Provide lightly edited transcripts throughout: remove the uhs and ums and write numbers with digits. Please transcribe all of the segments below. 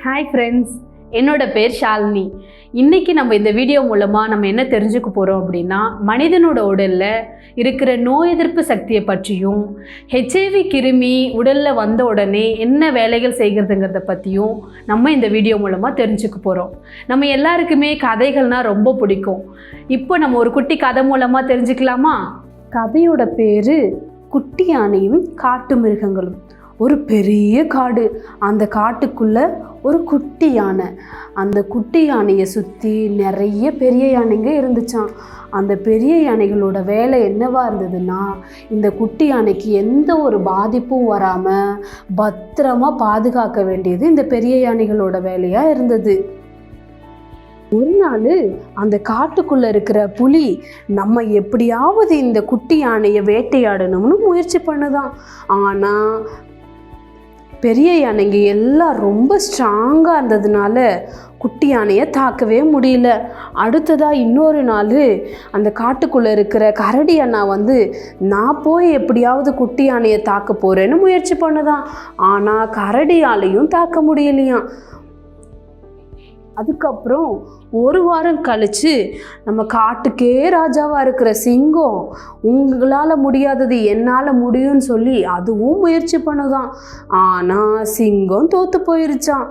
Hi friends, என்னோட பேர் ஷாலினி. இன்றைக்கி நம்ம இந்த வீடியோ மூலமாக நம்ம என்ன தெரிஞ்சுக்க போகிறோம் அப்படின்னா, மனிதனோட உடலில் இருக்கிற நோய் எதிர்ப்பு சக்தியை பற்றியும், ஹெச்ஐவி கிருமி உடலில் வந்த உடனே என்ன வேலைகள் செய்கிறதுங்கிறத பற்றியும் நம்ம இந்த வீடியோ மூலமாக தெரிஞ்சுக்க போகிறோம். நம்ம எல்லாருக்குமே கதைகள்னால் ரொம்ப பிடிக்கும். இப்போ நம்ம ஒரு குட்டி கதை மூலமாக தெரிஞ்சுக்கலாமா? கதையோட பேர் குட்டி யானையும் காட்டு மிருகங்களும். ஒரு பெரிய காடு, அந்த காட்டுக்குள்ளே ஒரு குட்டி யானை. அந்த குட்டி யானையை சுற்றி நிறைய பெரிய யானைங்க இருந்துச்சான். அந்த பெரிய யானைகளோட வேலை என்னவா இருந்ததுன்னா, இந்த குட்டி யானைக்கு எந்த ஒரு பாதிப்பும் வராமல் பத்திரமா பாதுகாக்க வேண்டியது இந்த பெரிய யானைகளோட வேலையாக இருந்தது. ஒரு நாள் அந்த காட்டுக்குள்ளே இருக்கிற புலி நம்ம எப்படியாவது இந்த குட்டி யானையை வேட்டையாடணும்னு முயற்சி பண்ணுதான். ஆனால் பெரிய யானைங்க எல்லாம் ரொம்ப ஸ்ட்ராங்காக இருந்ததுனால குட்டி யானையை தாக்கவே முடியல. அடுத்ததாக இன்னொரு நாள் அந்த காட்டுக்குள்ளே இருக்கிற கரடி அண்ணா நான் போய் எப்படியாவது குட்டி யானையை தாக்க போகிறேன்னு முயற்சி பண்ணுதான். ஆனால் கரடியாலையும் தாக்க முடியலையாம். அதுக்கப்புறம் ஒரு வாரம் கழித்து நம்ம காட்டுக்கே ராஜாவாக இருக்கிற சிங்கம் உங்களால் முடியாதது என்னால் முடியும்னு சொல்லி அதுவும் முயற்சி பண்ணுதான். ஆனால் சிங்கம் தோற்று போயிருச்சான்.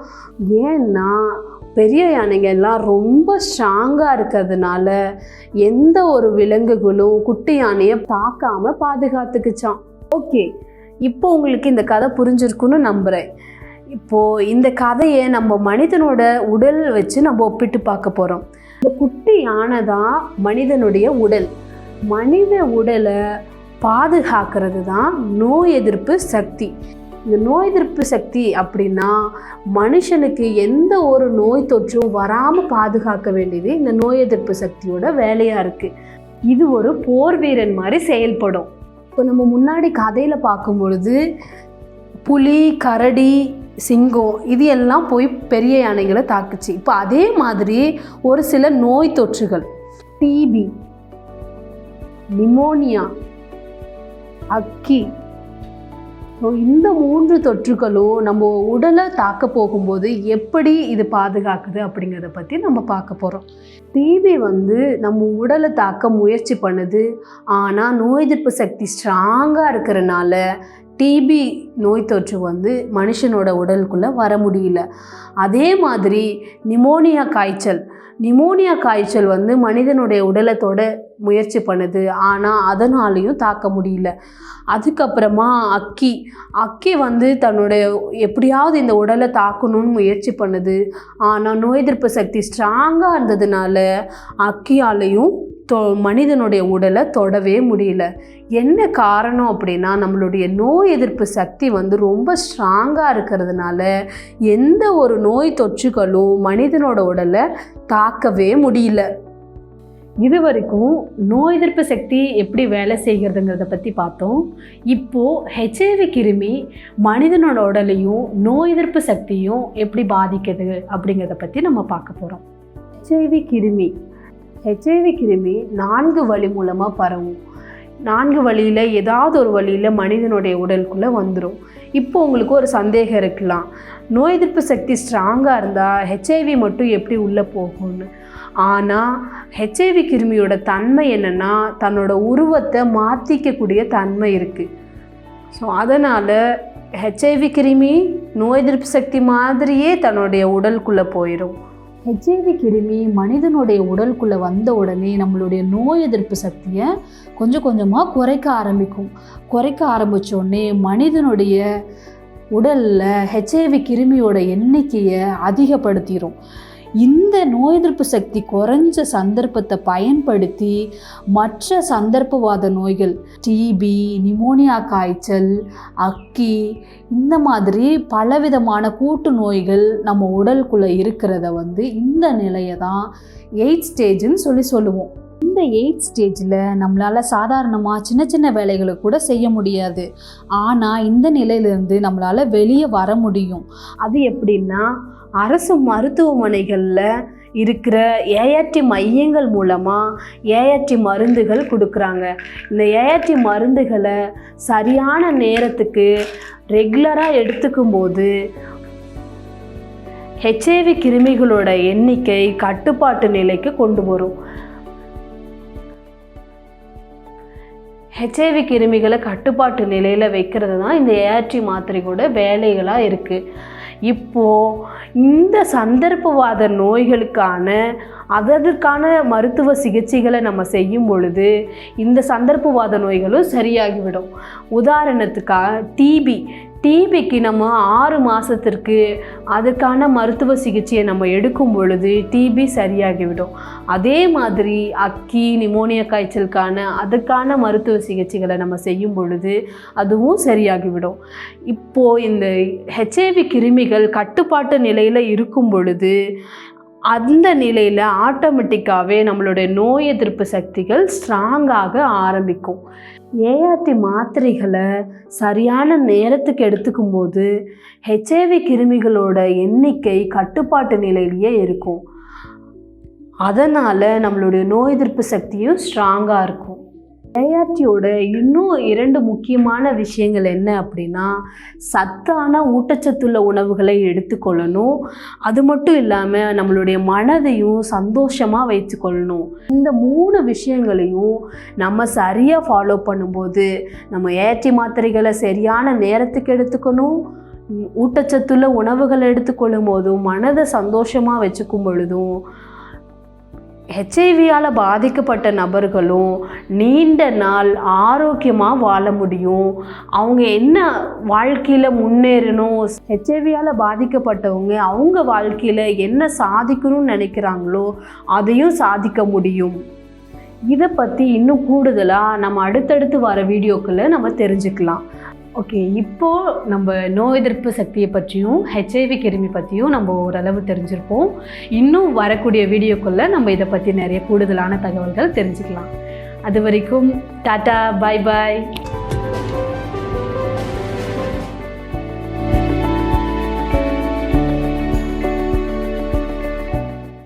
ஏன்னா பெரிய யானைங்க எல்லாம் ரொம்ப ஸ்ட்ராங்காக இருக்கிறதுனால எந்த ஒரு விலங்குகளும் குட்டி யானையை தாக்காமல் பாதுகாத்துக்குச்சான். ஓகே, இப்போ உங்களுக்கு இந்த கதை புரிஞ்சிருக்குன்னு நம்புகிறேன். இப்போது இந்த கதையை நம்ம மனிதனோட உடல் வச்சு நம்ம ஒப்பிட்டு பார்க்க போகிறோம். இந்த குட்டி யானை தான் மனிதனுடைய உடல். மனித உடலை பாதுகாக்கிறது தான் நோய் எதிர்ப்பு சக்தி. இந்த நோய் எதிர்ப்பு சக்தி அப்படின்னா மனுஷனுக்கு எந்த ஒரு நோய் தொற்றும் வராமல் பாதுகாக்க வேண்டியது இந்த நோய் எதிர்ப்பு சக்தியோட வேலையாக இருக்குது. இது ஒரு போர் வீரன் மாதிரி செயல்படும். இப்போ நம்ம முன்னாடி கதையில் பார்க்கும் பொழுது புலி, கரடி, சிங்கம் இது எல்லாம் போய் பெரிய யானைகளை தாக்குச்சு. இப்போ அதே மாதிரி ஒரு சில நோய் தொற்றுகள், டிபி, நிமோனியா, அக்கி, இந்த 3 தொற்றுகளும் நம்ம உடலை தாக்க போகும்போது எப்படி இது பாதுகாக்குது அப்படிங்கிறத பற்றி நம்ம பார்க்க போகிறோம். டிபி நம்ம உடலை தாக்க முயற்சி பண்ணுது. ஆனால் நோய் எதிர்ப்பு சக்தி ஸ்ட்ராங்காக இருக்கிறனால டிபி நோய் தொற்று மனுஷனோட உடலுக்குள்ளே வர முடியல. அதே மாதிரி நிமோனியா காய்ச்சல் மனிதனுடைய உடலை தொட முயற்சி பண்ணுது. ஆனால் அதனாலையும் தாக்க முடியல. அதுக்கப்புறமா அக்கி தன்னுடைய எப்படியாவது இந்த உடலை தாக்கணும்னு முயற்சி பண்ணுது. ஆனால் நோய் எதிர்ப்பு சக்தி ஸ்ட்ராங்காக இருந்ததுனால அக்கியாலையும் மனிதனுடைய உடலை தொடவே முடியல. என்ன காரணம் அப்படின்னா, நம்மளுடைய நோய் எதிர்ப்பு சக்தி ரொம்ப ஸ்ட்ராங்காக இருக்கிறதுனால எந்த ஒரு நோய் தொற்றுகளும் மனிதனோட உடலை தாக்கவே முடியல. இது வரைக்கும் நோய் எதிர்ப்பு சக்தி எப்படி வேலை செய்கிறதுங்கிறத பற்றி பார்த்தோம். இப்போது ஹெச்ஐவி கிருமி மனிதனோட உடலையும் நோய் எதிர்ப்பு சக்தியும் எப்படி பாதிக்குது அப்படிங்கிறத பற்றி நம்ம பார்க்க போகிறோம். ஹெச்ஐவி கிருமி 4 வழி மூலமாக பரவும். 4 வழியில் ஏதாவது ஒரு வழியில் மனிதனுடைய உடலுக்குள்ளே வந்துடும். இப்போ உங்களுக்கு ஒரு சந்தேகம் இருக்கலாம், நோய் எதிர்ப்பு சக்தி ஸ்ட்ராங்காக இருந்தால் ஹெச்ஐவி மட்டும் எப்படி உள்ளே போகும்னு. ஆனால் ஹெச்ஐவி கிருமியோட தன்மை என்னென்னா, தன்னோட உருவத்தை மாற்றிக்கக்கூடிய தன்மை இருக்குது. ஸோ அதனால் ஹெச்ஐவி கிருமி நோய் எதிர்ப்பு சக்தி மாதிரியே தன்னுடைய உடலுக்குள்ளே போயிடும். ஹெச்ஐவி கிருமி மனிதனுடைய உடலுக்குள்ளே வந்த உடனே நம்மளுடைய நோய் எதிர்ப்பு சக்தியை கொஞ்சம் கொஞ்சமாக குறைக்க ஆரம்பித்தோடனே மனிதனுடைய உடலில் ஹெச்ஐவி கிருமியோட எண்ணிக்கையை அதிகப்படுத்திடும். இந்த நோய் எதிர்ப்பு சக்தி குறைஞ்ச சந்தர்ப்பத்தை பயன்படுத்தி மற்ற சந்தர்ப்பவாத நோய்கள், டிபி, நிமோனியா காய்ச்சல், அக்கி, இந்த மாதிரி பலவிதமான கூட்டு நோய்கள் நம்ம உடலுக்குள்ளே இருக்கிறத இந்த நிலையை தான் 8th ஸ்டேஜ்னு சொல்லுவோம். இந்த 8th ஸ்டேஜில் நம்மளால் சாதாரணமாக சின்ன சின்ன வேலைகளை கூட செய்ய முடியாது. ஆனால் இந்த நிலையிலேருந்து நம்மளால் வெளியே வர முடியும். அது எப்படின்னா, அரசு மருத்துவமனைகளில் இருக்கிற ஏஆர்டி மையங்கள் மூலமாக ஏஆர்டி மருந்துகள் கொடுக்குறாங்க. இந்த ஏஆர்டி மருந்துகளை சரியான நேரத்துக்கு ரெகுலராக எடுத்துக்கும்போது ஹெச்ஐவி கிருமிகளோட எண்ணிக்கை கட்டுப்பாட்டு நிலைக்கு கொண்டு வரும். ஹெச்ஐவி கிருமிகளை கட்டுப்பாட்டு நிலையில் வைக்கிறது தான் இந்த ஏஆர்டி மாத்திரையோட வேலைகளாக இருக்குது. இப்போது இந்த சந்தர்ப்பவாத நோய்களுக்கான அதற்கான மருத்துவ சிகிச்சைகளை நம்ம செய்யும் பொழுது இந்த சந்தர்ப்பவாத நோய்களும் சரியாகிவிடும். உதாரணத்துக்காக டிபிக்கு நம்ம 6 மாதத்திற்கு அதுக்கான மருத்துவ சிகிச்சையை நம்ம எடுக்கும் பொழுது டிபி சரியாகிவிடும். அதே மாதிரி அக்கி, நிமோனியா காய்ச்சலுக்கான அதுக்கான மருத்துவ சிகிச்சைகளை நம்ம செய்யும் பொழுது அதுவும் சரியாகிவிடும். இப்போது இந்த ஹெச்ஐவி கிருமிகள் கட்டுப்பாட்டு நிலையில் இருக்கும் பொழுது அந்த நிலையில் ஆட்டோமேட்டிக்காகவே நம்மளுடைய நோய் எதிர்ப்பு சக்திகள் ஸ்ட்ராங்காக ஆரம்பிக்கும். ஏஆர்டி மாத்திரைகளை சரியான நேரத்துக்கு எடுத்துக்கும் போது ஹெச்ஐவி கிருமிகளோட எண்ணிக்கை கட்டுப்பாட்டு நிலையிலேயே இருக்கும். அதனால் நம்மளுடைய நோய் எதிர்ப்பு சக்தியும் ஸ்ட்ராங்காக இருக்கும். ஏஆர்டியோட இன்னும் 2 முக்கியமான விஷயங்கள் என்ன அப்படின்னா, சத்தான ஊட்டச்சத்துள்ள உணவுகளை எடுத்துக்கொள்ளணும். அது மட்டும் இல்லாமல் நம்மளுடைய மனதையும் சந்தோஷமாக வைத்துக்கொள்ளணும். இந்த 3 விஷயங்களையும் நம்ம சரியாக ஃபாலோ பண்ணும்போது நம்ம ஏஆர்டி மாத்திரைகளை சரியான நேரத்துக்கு எடுத்துக்கணும், ஊட்டச்சத்துள்ள உணவுகளை எடுத்துக்கொள்ளும் போதும் மனதை சந்தோஷமாக வச்சுக்கும் பொழுதும் ஹெச்ஐவியால் பாதிக்கப்பட்ட நபர்களும் நீண்ட நாள் ஆரோக்கியமாக வாழ முடியும். அவங்க என்ன வாழ்க்கையில் முன்னேறணும், ஹெச்ஐவியால் பாதிக்கப்பட்டவங்க அவங்க வாழ்க்கையில் என்ன சாதிக்கணும்னு நினைக்கிறாங்களோ அதையும் சாதிக்க முடியும். இதை பற்றி இன்னும் கூடுதலாக நம்ம அடுத்தடுத்து வர வீடியோக்களை நம்ம தெரிஞ்சுக்கலாம். ஓகே, இப்போது நம்ம நோய் எதிர்ப்பு சக்தியை பற்றியும் ஹெச்ஐவி கிருமி பற்றியும் நம்ம ஓரளவு தெரிஞ்சிருப்போம். இன்னும் வரக்கூடிய வீடியோக்குள்ளே நம்ம இதை பற்றி நிறைய கூடுதலான தகவல்கள் தெரிஞ்சுக்கலாம். அது வரைக்கும் டாட்டா, பாய் பாய்.